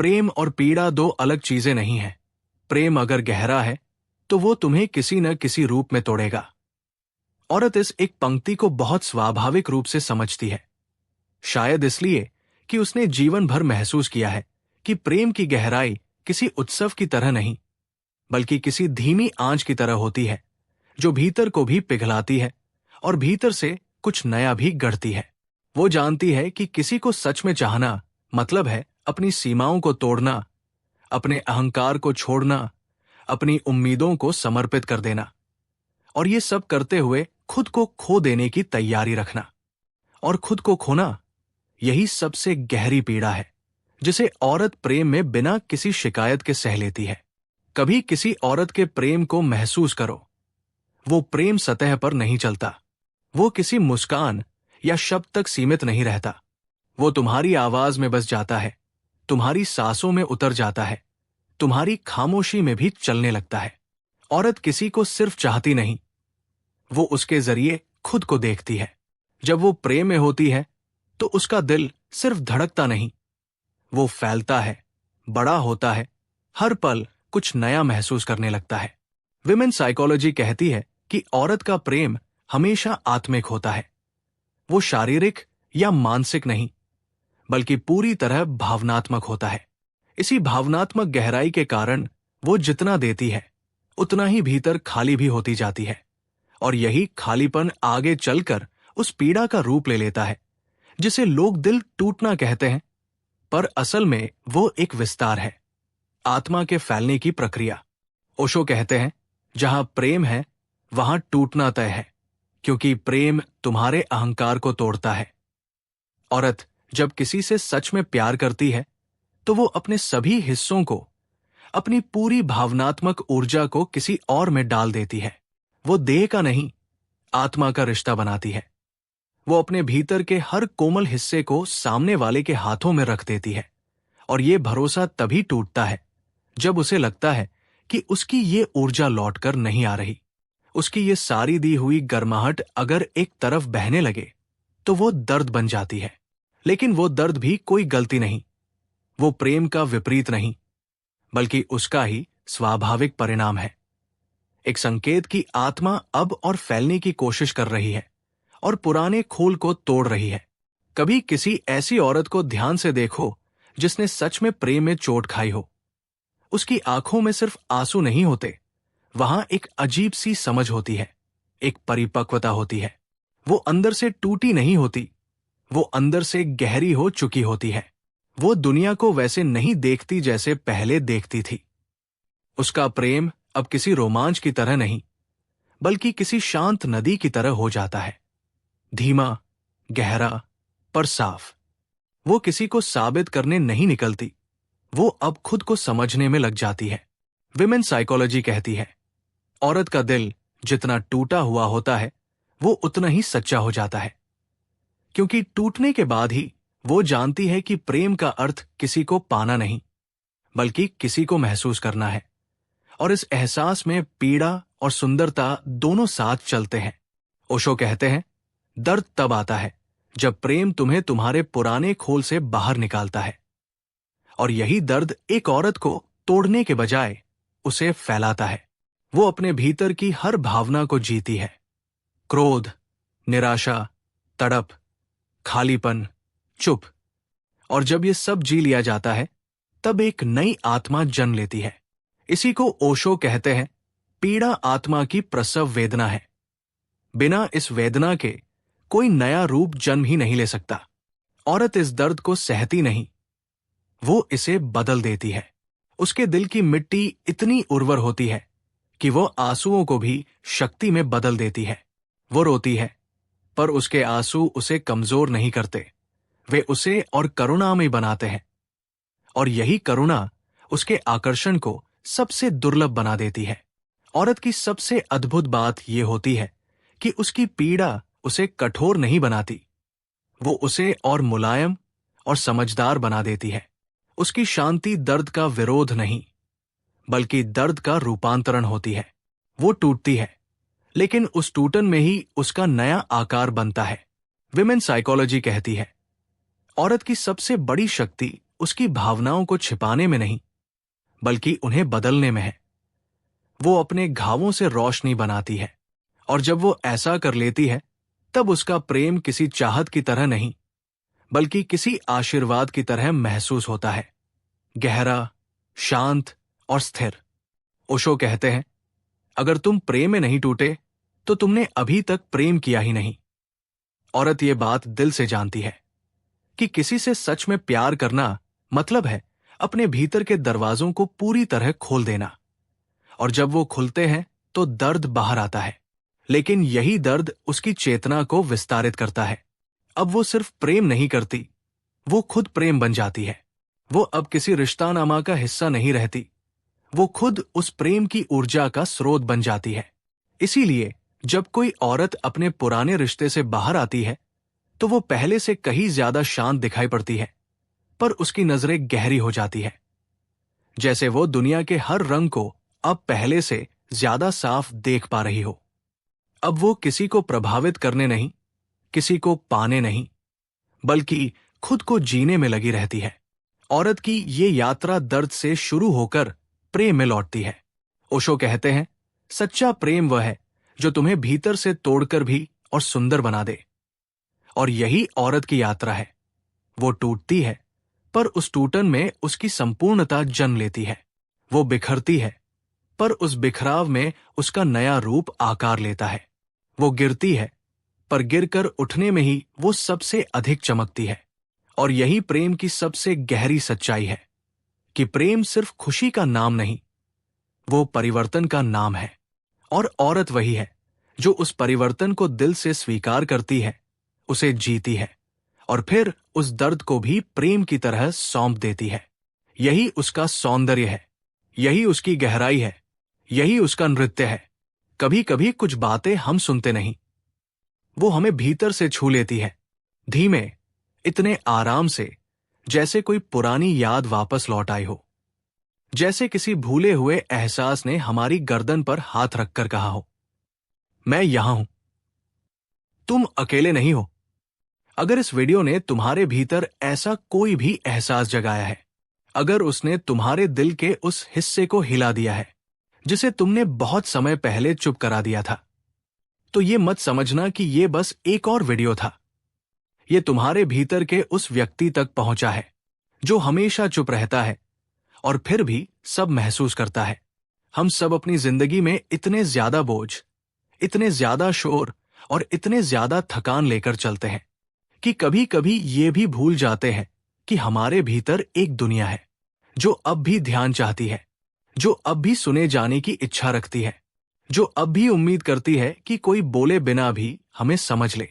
प्रेम और पीड़ा दो अलग चीजें नहीं हैं। प्रेम अगर गहरा है तो वो तुम्हें किसी न किसी रूप में तोड़ेगा। औरत इस एक पंक्ति को बहुत स्वाभाविक रूप से समझती है, शायद इसलिए कि उसने जीवन भर महसूस किया है कि प्रेम की गहराई किसी उत्सव की तरह नहीं, बल्कि किसी धीमी आंच की तरह होती है, जो भीतर को भी पिघलाती है और भीतर से कुछ नया भी गढ़ती है। वो जानती है कि किसी को सच में चाहना मतलब है अपनी सीमाओं को तोड़ना, अपने अहंकार को छोड़ना, अपनी उम्मीदों को समर्पित कर देना, और ये सब करते हुए खुद को खो देने की तैयारी रखना। और खुद को खोना, यही सबसे गहरी पीड़ा है जिसे औरत प्रेम में बिना किसी शिकायत के सह लेती है। कभी किसी औरत के प्रेम को महसूस करो। वो प्रेम सतह पर नहीं चलता, वो किसी मुस्कान या शब्द तक सीमित नहीं रहता। वो तुम्हारी आवाज में बस जाता है, तुम्हारी सांसों में उतर जाता है, तुम्हारी खामोशी में भी चलने लगता है। औरत किसी को सिर्फ चाहती नहीं, वो उसके जरिए खुद को देखती है। जब वो प्रेम में होती है तो उसका दिल सिर्फ धड़कता नहीं, वो फैलता है, बड़ा होता है, हर पल कुछ नया महसूस करने लगता है। विमेन साइकोलॉजी कहती है कि औरत का प्रेम हमेशा आत्मिक होता है। वो शारीरिक या मानसिक नहीं, बल्कि पूरी तरह भावनात्मक होता है। इसी भावनात्मक गहराई के कारण वो जितना देती है उतना ही भीतर खाली भी होती जाती है, और यही खालीपन आगे चलकर उस पीड़ा का रूप ले लेता है जिसे लोग दिल टूटना कहते हैं, पर असल में वो एक विस्तार है, आत्मा के फैलने की प्रक्रिया। ओशो कहते हैं, जहां प्रेम है वहां टूटना तय है, क्योंकि प्रेम तुम्हारे अहंकार को तोड़ता है। औरत जब किसी से सच में प्यार करती है तो वो अपने सभी हिस्सों को, अपनी पूरी भावनात्मक ऊर्जा को किसी और में डाल देती है। वो देह का नहीं, आत्मा का रिश्ता बनाती है। वो अपने भीतर के हर कोमल हिस्से को सामने वाले के हाथों में रख देती है, और ये भरोसा तभी टूटता है जब उसे लगता है कि उसकी ये ऊर्जा लौटकर नहीं आ रही। उसकी ये सारी दी हुई गर्माहट अगर एक तरफ बहने लगे तो वो दर्द बन जाती है। लेकिन वो दर्द भी कोई गलती नहीं, वो प्रेम का विपरीत नहीं, बल्कि उसका ही स्वाभाविक परिणाम है। एक संकेत कि आत्मा अब और फैलने की कोशिश कर रही है और पुराने खोल को तोड़ रही है। कभी किसी ऐसी औरत को ध्यान से देखो जिसने सच में प्रेम में चोट खाई हो। उसकी आंखों में सिर्फ आंसू नहीं होते, वहां एक अजीब सी समझ होती है, एक परिपक्वता होती है। वो अंदर से टूटी नहीं होती, वो अंदर से गहरी हो चुकी होती है। वो दुनिया को वैसे नहीं देखती जैसे पहले देखती थी। उसका प्रेम अब किसी रोमांच की तरह नहीं, बल्कि किसी शांत नदी की तरह हो जाता है, धीमा, गहरा, पर साफ। वो किसी को साबित करने नहीं निकलती, वो अब खुद को समझने में लग जाती है। विमेन साइकोलॉजी कहती है, औरत का दिल जितना टूटा हुआ होता है वो उतना ही सच्चा हो जाता है, क्योंकि टूटने के बाद ही वो जानती है कि प्रेम का अर्थ किसी को पाना नहीं, बल्कि किसी को महसूस करना है। और इस एहसास में पीड़ा और सुंदरता दोनों साथ चलते हैं। ओशो कहते हैं, दर्द तब आता है जब प्रेम तुम्हें तुम्हारे पुराने खोल से बाहर निकालता है, और यही दर्द एक औरत को तोड़ने के बजाय उसे फैलाता है। वो अपने भीतर की हर भावना को जीती है, क्रोध, निराशा, तड़प, खालीपन, चुप। और जब ये सब जी लिया जाता है तब एक नई आत्मा जन्म लेती है। इसी को ओशो कहते हैं, पीड़ा आत्मा की प्रसव वेदना है। बिना इस वेदना के कोई नया रूप जन्म ही नहीं ले सकता। औरत इस दर्द को सहती नहीं, वो इसे बदल देती है। उसके दिल की मिट्टी इतनी उर्वर होती है कि वो आंसुओं को भी शक्ति में बदल देती है। वो रोती है, पर उसके आंसू उसे कमजोर नहीं करते, वे उसे और करुणामयी बनाते हैं। और यही करुणा उसके आकर्षण को सबसे दुर्लभ बना देती है। औरत की सबसे अद्भुत बात यह होती है कि उसकी पीड़ा उसे कठोर नहीं बनाती, वो उसे और मुलायम और समझदार बना देती है। उसकी शांति दर्द का विरोध नहीं, बल्कि दर्द का रूपांतरण होती है। वो टूटती है, लेकिन उस टूटन में ही उसका नया आकार बनता है। विमेन साइकोलॉजी कहती है, औरत की सबसे बड़ी शक्ति उसकी भावनाओं को छिपाने में नहीं, बल्कि उन्हें बदलने में है। वो अपने घावों से रोशनी बनाती है, और जब वो ऐसा कर लेती है, तब उसका प्रेम किसी चाहत की तरह नहीं, बल्कि किसी आशीर्वाद की तरह महसूस होता है, गहरा, शांत और स्थिर। ओशो कहते हैं, अगर तुम प्रेम में नहीं टूटे तो तुमने अभी तक प्रेम किया ही नहीं। औरत ये बात दिल से जानती है कि किसी से सच में प्यार करना मतलब है अपने भीतर के दरवाजों को पूरी तरह खोल देना, और जब वो खुलते हैं तो दर्द बाहर आता है, लेकिन यही दर्द उसकी चेतना को विस्तारित करता है। अब वो सिर्फ प्रेम नहीं करती, वो खुद प्रेम बन जाती है। वो अब किसी रिश्तानामा का हिस्सा नहीं रहती, वो खुद उस प्रेम की ऊर्जा का स्रोत बन जाती है। इसीलिए जब कोई औरत अपने पुराने रिश्ते से बाहर आती है तो वो पहले से कहीं ज्यादा शांत दिखाई पड़ती है, पर उसकी नजरें गहरी हो जाती है, जैसे वो दुनिया के हर रंग को अब पहले से ज्यादा साफ देख पा रही हो। अब वो किसी को प्रभावित करने नहीं, किसी को पाने नहीं, बल्कि खुद को जीने में लगी रहती है। औरत की ये यात्रा दर्द से शुरू होकर प्रेम में लौटती है। ओशो कहते हैं, सच्चा प्रेम वह है जो तुम्हें भीतर से तोड़कर भी और सुंदर बना दे। और यही औरत की यात्रा है। वो टूटती है, पर उस टूटन में उसकी संपूर्णता जन्म लेती है। वो बिखरती है, पर उस बिखराव में उसका नया रूप आकार लेता है। वो गिरती है, पर गिरकर उठने में ही वो सबसे अधिक चमकती है। और यही प्रेम की सबसे गहरी सच्चाई है कि प्रेम सिर्फ खुशी का नाम नहीं, वो परिवर्तन का नाम है। और औरत वही है जो उस परिवर्तन को दिल से स्वीकार करती है, उसे जीती है, और फिर उस दर्द को भी प्रेम की तरह सौंप देती है। यही उसका सौंदर्य है, यही उसकी गहराई है, यही उसका नृत्य है। कभी कभी कुछ बातें हम सुनते नहीं, वो हमें भीतर से छू लेती है, धीमे, इतने आराम से जैसे कोई पुरानी याद वापस लौट आई हो, जैसे किसी भूले हुए एहसास ने हमारी गर्दन पर हाथ रखकर कहा हो, मैं यहां हूं, तुम अकेले नहीं हो। अगर इस वीडियो ने तुम्हारे भीतर ऐसा कोई भी एहसास जगाया है, अगर उसने तुम्हारे दिल के उस हिस्से को हिला दिया है जिसे तुमने बहुत समय पहले चुप करा दिया था, तो ये मत समझना कि ये बस एक और वीडियो था। ये तुम्हारे भीतर के उस व्यक्ति तक पहुंचा है जो हमेशा चुप रहता है और फिर भी सब महसूस करता है। हम सब अपनी जिंदगी में इतने ज्यादा बोझ, इतने ज्यादा शोर और इतने ज्यादा थकान लेकर चलते हैं कि कभी कभी ये भी भूल जाते हैं कि हमारे भीतर एक दुनिया है जो अब भी ध्यान चाहती है, जो अब भी सुने जाने की इच्छा रखती है, जो अब भी उम्मीद करती है कि कोई बोले बिना भी हमें समझ ले।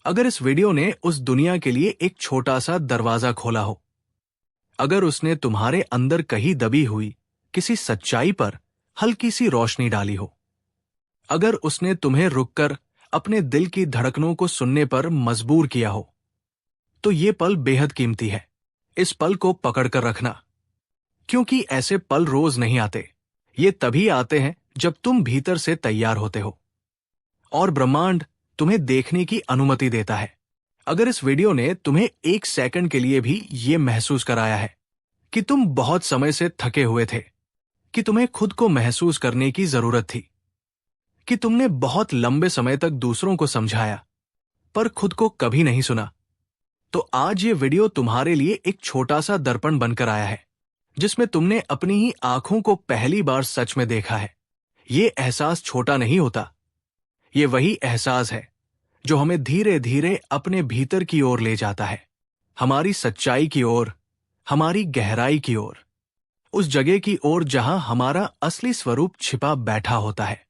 अगर इस वीडियो ने उस दुनिया के लिए एक छोटा सा दरवाजा खोला हो, अगर उसने तुम्हारे अंदर कहीं दबी हुई किसी सच्चाई पर हल्की सी रोशनी डाली हो, अगर उसने तुम्हें रुककर अपने दिल की धड़कनों को सुनने पर मजबूर किया हो, तो ये पल बेहद कीमती है। इस पल को पकड़कर रखना, क्योंकि ऐसे पल रोज नहीं आते। ये तभी आते हैं जब तुम भीतर से तैयार होते हो और ब्रह्मांड तुम्हें देखने की अनुमति देता है। अगर इस वीडियो ने तुम्हें एक सेकंड के लिए भी ये महसूस कराया है कि तुम बहुत समय से थके हुए थे, कि तुम्हें खुद को महसूस करने की जरूरत थी, कि तुमने बहुत लंबे समय तक दूसरों को समझाया पर खुद को कभी नहीं सुना, तो आज ये वीडियो तुम्हारे लिए एक छोटा सा दर्पण बनकर आया है जिसमें तुमने अपनी ही आंखों को पहली बार सच में देखा है। ये एहसास छोटा नहीं होता, ये वही एहसास है जो हमें धीरे धीरे अपने भीतर की ओर ले जाता है, हमारी सच्चाई की ओर, हमारी गहराई की ओर, उस जगह की ओर जहां हमारा असली स्वरूप छिपा बैठा होता है।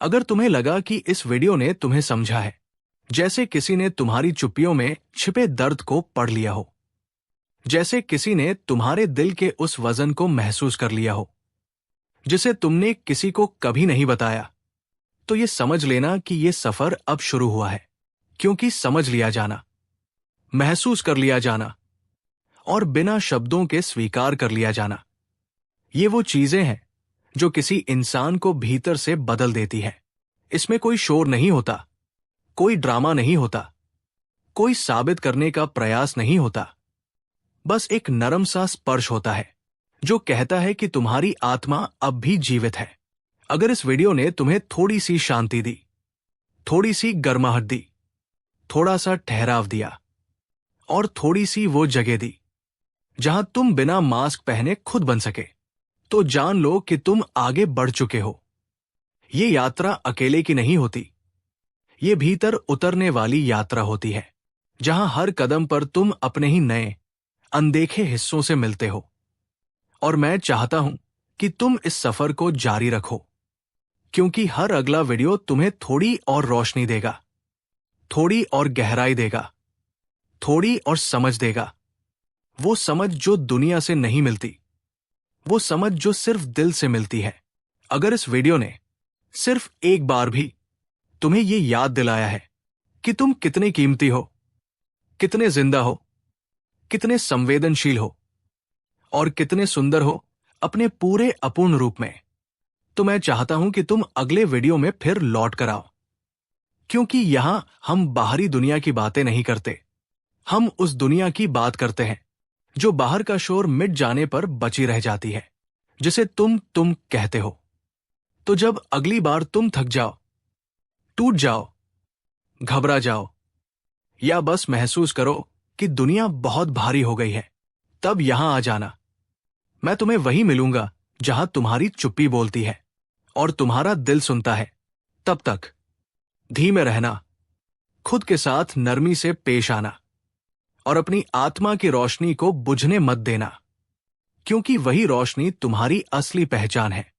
अगर तुम्हें लगा कि इस वीडियो ने तुम्हें समझा है, जैसे किसी ने तुम्हारी चुप्पियों में छिपे दर्द को पढ़ लिया हो, जैसे किसी ने तुम्हारे दिल के उस वजन को महसूस कर लिया हो जिसे तुमने किसी को कभी नहीं बताया, तो ये समझ लेना कि ये सफर अब शुरू हुआ है। क्योंकि समझ लिया जाना, महसूस कर लिया जाना और बिना शब्दों के स्वीकार कर लिया जाना, ये वो चीजें हैं जो किसी इंसान को भीतर से बदल देती है। इसमें कोई शोर नहीं होता, कोई ड्रामा नहीं होता, कोई साबित करने का प्रयास नहीं होता, बस एक नरम सा स्पर्श होता है जो कहता है कि तुम्हारी आत्मा अब भी जीवित है। अगर इस वीडियो ने तुम्हें थोड़ी सी शांति दी, थोड़ी सी गर्माहट दी, थोड़ा सा ठहराव दिया और थोड़ी सी वो जगह दी जहां तुम बिना मास्क पहने खुद बन सके, तो जान लो कि तुम आगे बढ़ चुके हो। ये यात्रा अकेले की नहीं होती, ये भीतर उतरने वाली यात्रा होती है, जहां हर कदम पर तुम अपने ही नए अनदेखे हिस्सों से मिलते हो। और मैं चाहता हूं कि तुम इस सफर को जारी रखो, क्योंकि हर अगला वीडियो तुम्हें थोड़ी और रोशनी देगा, थोड़ी और गहराई देगा, थोड़ी और समझ देगा। वो समझ जो दुनिया से नहीं मिलती, वो समझ जो सिर्फ दिल से मिलती है। अगर इस वीडियो ने सिर्फ एक बार भी तुम्हें ये याद दिलाया है कि तुम कितने कीमती हो, कितने जिंदा हो, कितने संवेदनशील हो और कितने सुंदर हो अपने पूरे अपूर्ण रूप में, तो मैं चाहता हूं कि तुम अगले वीडियो में फिर लौट कर आओ। क्योंकि यहां हम बाहरी दुनिया की बातें नहीं करते, हम उस दुनिया की बात करते हैं जो बाहर का शोर मिट जाने पर बची रह जाती है, जिसे तुम कहते हो। तो जब अगली बार तुम थक जाओ, टूट जाओ, घबरा जाओ या बस महसूस करो कि दुनिया बहुत भारी हो गई है, तब यहां आ जाना। मैं तुम्हें वहीं मिलूंगा जहां तुम्हारी चुप्पी बोलती है और तुम्हारा दिल सुनता है। तब तक धीमे रहना, खुद के साथ नरमी से पेश आना और अपनी आत्मा की रोशनी को बुझने मत देना, क्योंकि वही रोशनी तुम्हारी असली पहचान है।